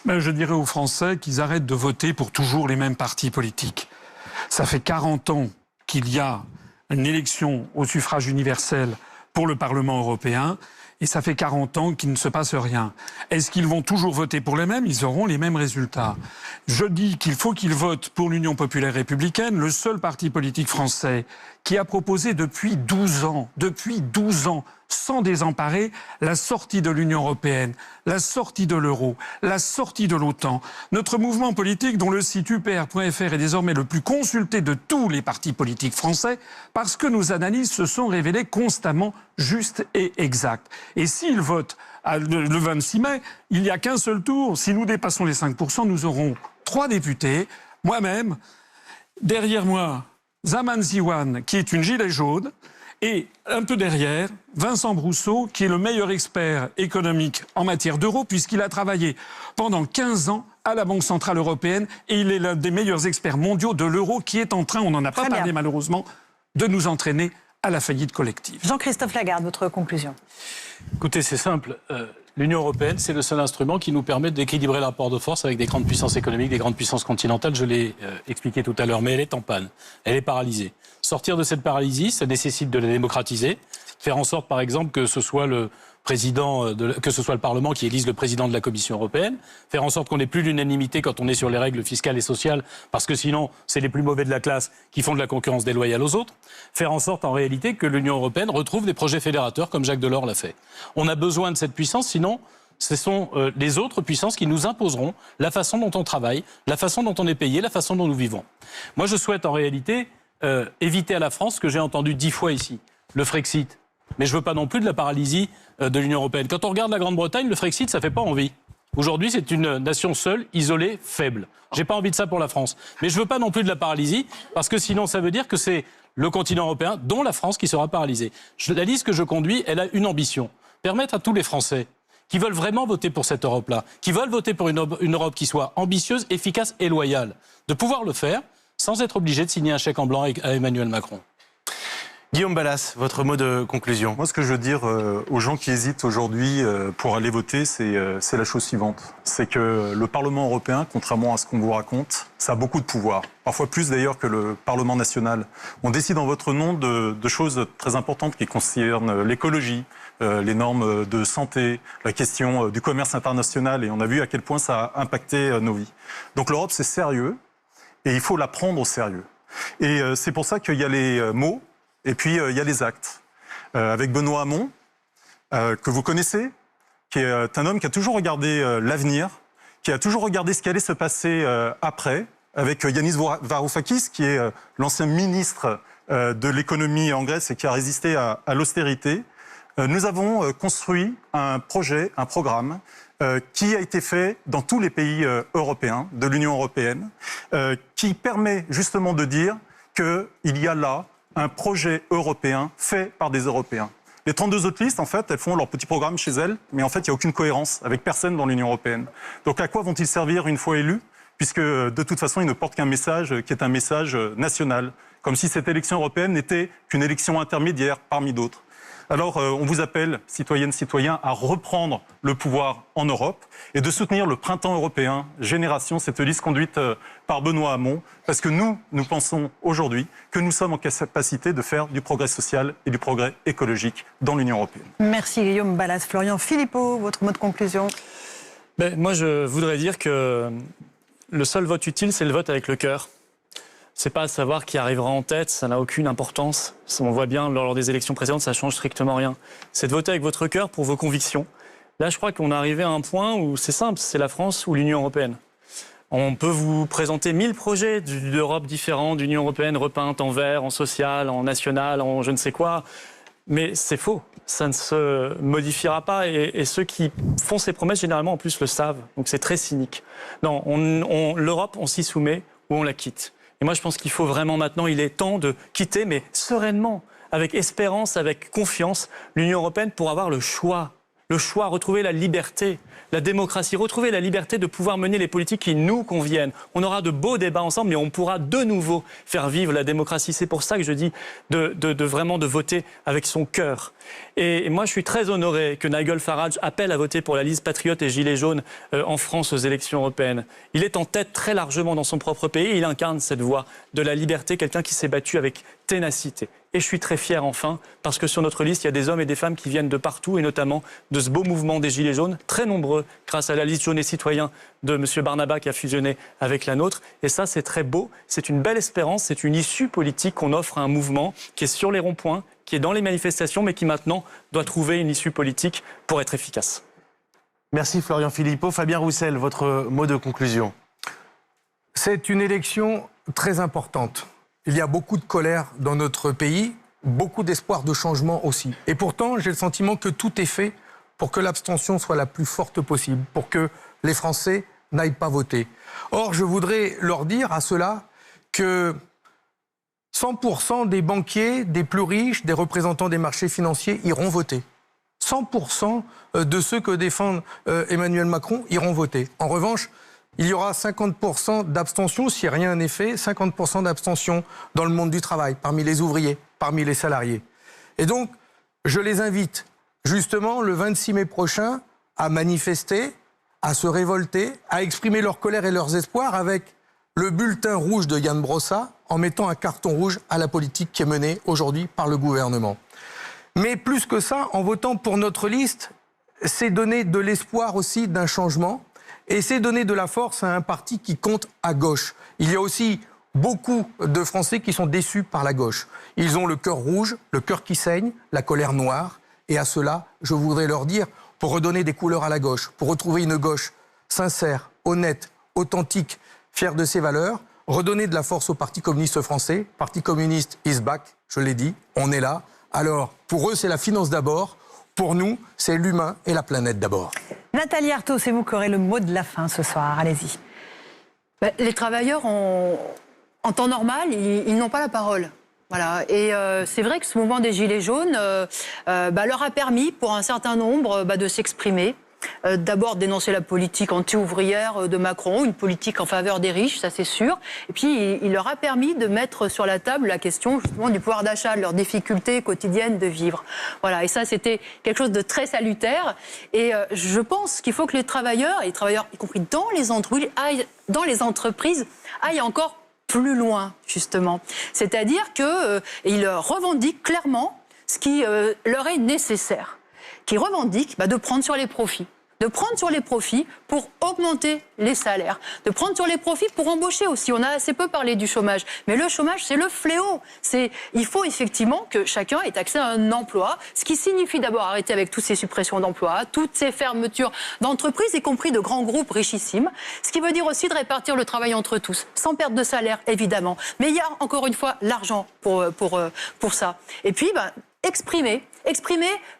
Ben, je dirais aux Français qu'ils arrêtent de voter pour toujours les mêmes partis politiques. Ça fait 40 ans qu'il y a une élection au suffrage universel pour le Parlement européen. Et ça fait 40 ans qu'il ne se passe rien. Est-ce qu'ils vont toujours voter pour les mêmes? Ils auront les mêmes résultats. Je dis qu'il faut qu'ils votent pour l'Union populaire républicaine, le seul parti politique français qui a proposé depuis 12 ans, sans désemparer, la sortie de l'Union européenne, la sortie de l'euro, la sortie de l'OTAN. Notre mouvement politique, dont le site upr.fr est désormais le plus consulté de tous les partis politiques français, parce que nos analyses se sont révélées constamment justes et exactes. Et s'ils votent le 26 mai, il n'y a qu'un seul tour. Si nous dépassons les 5%, nous aurons 3 députés, moi-même, derrière moi, Zaman Ziwan, qui est une gilet jaune, et un peu derrière, Vincent Brousseau, qui est le meilleur expert économique en matière d'euro, puisqu'il a travaillé pendant 15 ans à la Banque Centrale Européenne, et il est l'un des meilleurs experts mondiaux de l'euro, qui est en train, on n'en a pas parlé malheureusement, de nous entraîner à la faillite collective. Jean-Christophe Lagarde, votre conclusion. Écoutez, c'est simple. L'Union européenne, c'est le seul instrument qui nous permet d'équilibrer le rapport de force avec des grandes puissances économiques, des grandes puissances continentales. Je l'ai expliqué tout à l'heure, mais elle est en panne. Elle est paralysée. Sortir de cette paralysie, ça nécessite de la démocratiser. Faire en sorte, par exemple, que ce soit le Parlement qui élise le président de la Commission européenne. Faire en sorte qu'on n'ait plus l'unanimité quand on est sur les règles fiscales et sociales, parce que sinon, c'est les plus mauvais de la classe qui font de la concurrence déloyale aux autres. Faire en sorte, en réalité, que l'Union européenne retrouve des projets fédérateurs, comme Jacques Delors l'a fait. On a besoin de cette puissance, sinon, ce sont les autres puissances qui nous imposeront la façon dont on travaille, la façon dont on est payé, la façon dont nous vivons. Moi, je souhaite, en réalité, éviter à la France ce que j'ai entendu 10 fois ici, le Frexit. Mais je ne veux pas non plus de la paralysie de l'Union européenne. Quand on regarde la Grande-Bretagne, le Frexit, ça ne fait pas envie. Aujourd'hui, c'est une nation seule, isolée, faible. Je n'ai pas envie de ça pour la France. Mais je ne veux pas non plus de la paralysie, parce que sinon, ça veut dire que c'est le continent européen, dont la France, qui sera paralysée. La liste que je conduis, elle a une ambition. Permettre à tous les Français qui veulent vraiment voter pour cette Europe-là, qui veulent voter pour une Europe qui soit ambitieuse, efficace et loyale, de pouvoir le faire sans être obligé de signer un chèque en blanc à Emmanuel Macron. Guillaume Balas, votre mot de conclusion. Moi, ce que je veux dire aux gens qui hésitent aujourd'hui pour aller voter, c'est la chose suivante. C'est que le Parlement européen, contrairement à ce qu'on vous raconte, ça a beaucoup de pouvoir. Parfois plus d'ailleurs que le Parlement national. On décide en votre nom de choses très importantes qui concernent l'écologie, les normes de santé, la question du commerce international. Et on a vu à quel point ça a impacté nos vies. Donc l'Europe, c'est sérieux et il faut la prendre au sérieux. Et c'est pour ça qu'il y a les mots. Et puis, il y a les actes. Avec Benoît Hamon, que vous connaissez, qui est un homme qui a toujours regardé l'avenir, qui a toujours regardé ce qui allait se passer après, avec Yanis Varoufakis, qui est l'ancien ministre de l'économie en Grèce et qui a résisté à l'austérité. Nous avons construit un projet, un programme, qui a été fait dans tous les pays européens, de l'Union européenne, qui permet justement de dire qu'il y a là un projet européen fait par des Européens. Les 32 autres listes, en fait, elles font leur petit programme chez elles, mais en fait, il n'y a aucune cohérence avec personne dans l'Union européenne. Donc à quoi vont-ils servir une fois élus? Puisque de toute façon, ils ne portent qu'un message qui est un message national. Comme si cette élection européenne n'était qu'une élection intermédiaire parmi d'autres. Alors, on vous appelle, citoyennes, citoyens, à reprendre le pouvoir en Europe et de soutenir le printemps européen, Génération, cette liste conduite par Benoît Hamon, parce que nous pensons aujourd'hui que nous sommes en capacité de faire du progrès social et du progrès écologique dans l'Union européenne. Merci Guillaume Balas. Florian Philippot, votre mot de conclusion. Moi, je voudrais dire que le seul vote utile, c'est le vote avec le cœur. C'est pas à savoir qui arrivera en tête, ça n'a aucune importance. On voit bien, lors des élections précédentes, ça change strictement rien. C'est de voter avec votre cœur pour vos convictions. Là, je crois qu'on est arrivé à un point où c'est simple, c'est la France ou l'Union européenne. On peut vous présenter 1000 projets d'Europe différents, d'Union européenne repeinte en vert, en social, en national, en je ne sais quoi. Mais c'est faux, ça ne se modifiera pas. Et ceux qui font ces promesses, généralement, en plus, le savent. Donc c'est très cynique. Non, l'Europe, on s'y soumet ou on la quitte. Et moi, je pense qu'il faut vraiment maintenant, il est temps de quitter, mais sereinement, avec espérance, avec confiance, l'Union européenne pour avoir le choix. le choix, retrouver la liberté, la démocratie, retrouver la liberté de pouvoir mener les politiques qui nous conviennent. On aura de beaux débats ensemble, mais on pourra de nouveau faire vivre la démocratie. C'est pour ça que je dis vraiment de voter avec son cœur. Et moi, je suis très honoré que Nigel Farage appelle à voter pour la liste Patriote et Gilets jaunes en France aux élections européennes. Il est en tête très largement dans son propre pays et il incarne cette voie de la liberté, quelqu'un qui s'est battu avec ténacité. Et je suis très fier enfin, parce que sur notre liste, il y a des hommes et des femmes qui viennent de partout, et notamment de ce beau mouvement des Gilets jaunes, très nombreux, grâce à la liste jaune et citoyen de M. Barnaba qui a fusionné avec la nôtre. Et ça, c'est très beau, c'est une belle espérance, c'est une issue politique qu'on offre à un mouvement qui est sur les ronds-points, qui est dans les manifestations, mais qui maintenant doit trouver une issue politique pour être efficace. Merci Florian Philippot. Fabien Roussel, votre mot de conclusion. C'est une élection très importante. Il y a beaucoup de colère dans notre pays, beaucoup d'espoir de changement aussi. Et pourtant, j'ai le sentiment que tout est fait pour que l'abstention soit la plus forte possible, pour que les Français n'aillent pas voter. Or, je voudrais leur dire à ceux-là que 100% des banquiers, des plus riches, des représentants des marchés financiers iront voter. 100% de ceux que défend Emmanuel Macron iront voter. En revanche, il y aura 50% d'abstention, si rien n'est fait, 50% d'abstention dans le monde du travail, parmi les ouvriers, parmi les salariés. Et donc, je les invite, justement, le 26 mai prochain, à manifester, à se révolter, à exprimer leur colère et leurs espoirs avec le bulletin rouge de Ian Brossat, en mettant un carton rouge à la politique qui est menée aujourd'hui par le gouvernement. Mais plus que ça, en votant pour notre liste, c'est donner de l'espoir aussi d'un changement. Et c'est donner de la force à un parti qui compte à gauche. Il y a aussi beaucoup de Français qui sont déçus par la gauche. Ils ont le cœur rouge, le cœur qui saigne, la colère noire. Et à cela, je voudrais leur dire, pour redonner des couleurs à la gauche, pour retrouver une gauche sincère, honnête, authentique, fière de ses valeurs, redonner de la force au Parti communiste français. Parti communiste is back, je l'ai dit, on est là. Alors, pour eux, c'est la finance d'abord. Pour nous, c'est l'humain et la planète d'abord. Nathalie Arthaud, c'est vous qui aurez le mot de la fin ce soir. Allez-y. Les travailleurs, en temps normal, ils n'ont pas la parole. Voilà. Et c'est vrai que ce mouvement des Gilets jaunes leur a permis, pour un certain nombre, de s'exprimer. D'abord dénoncer la politique anti-ouvrière de Macron, une politique en faveur des riches, ça c'est sûr. Et puis il leur a permis de mettre sur la table la question justement du pouvoir d'achat, de leurs difficultés quotidiennes de vivre. Voilà, et ça c'était quelque chose de très salutaire. Et je pense qu'il faut que les travailleurs, y compris dans les entreprises, aillent encore plus loin justement. C'est-à-dire qu'ils revendiquent clairement ce qui leur est nécessaire. Qui revendiquent de prendre sur les profits. De prendre sur les profits pour augmenter les salaires. De prendre sur les profits pour embaucher aussi. On a assez peu parlé du chômage. Mais le chômage, c'est le fléau. Il faut effectivement que chacun ait accès à un emploi. Ce qui signifie d'abord arrêter avec toutes ces suppressions d'emplois, toutes ces fermetures d'entreprises, y compris de grands groupes richissimes. Ce qui veut dire aussi de répartir le travail entre tous. Sans perte de salaire, évidemment. Mais il y a encore une fois l'argent pour ça. Et puis, exprimer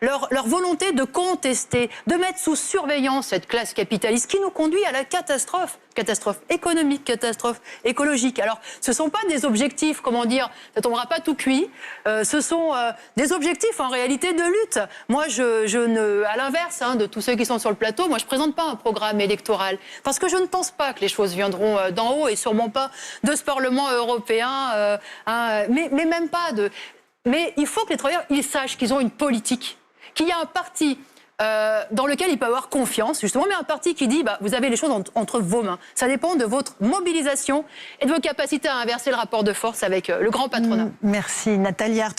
leur volonté de contester, de mettre sous surveillance cette classe capitaliste qui nous conduit à la catastrophe. Catastrophe économique, catastrophe écologique. Alors, ce ne sont pas des objectifs, ça ne tombera pas tout cuit. Ce sont des objectifs en réalité de lutte. Moi, à l'inverse de tous ceux qui sont sur le plateau, moi je ne présente pas un programme électoral. Parce que je ne pense pas que les choses viendront d'en haut et sûrement pas de ce Parlement européen, mais même pas de... Mais il faut que les travailleurs ils sachent qu'ils ont une politique, qu'il y a un parti dans lequel ils peuvent avoir confiance, justement, mais un parti qui dit vous avez les choses entre vos mains. Ça dépend de votre mobilisation et de vos capacités à inverser le rapport de force avec le grand patronat. Merci Nathalie Arthaud.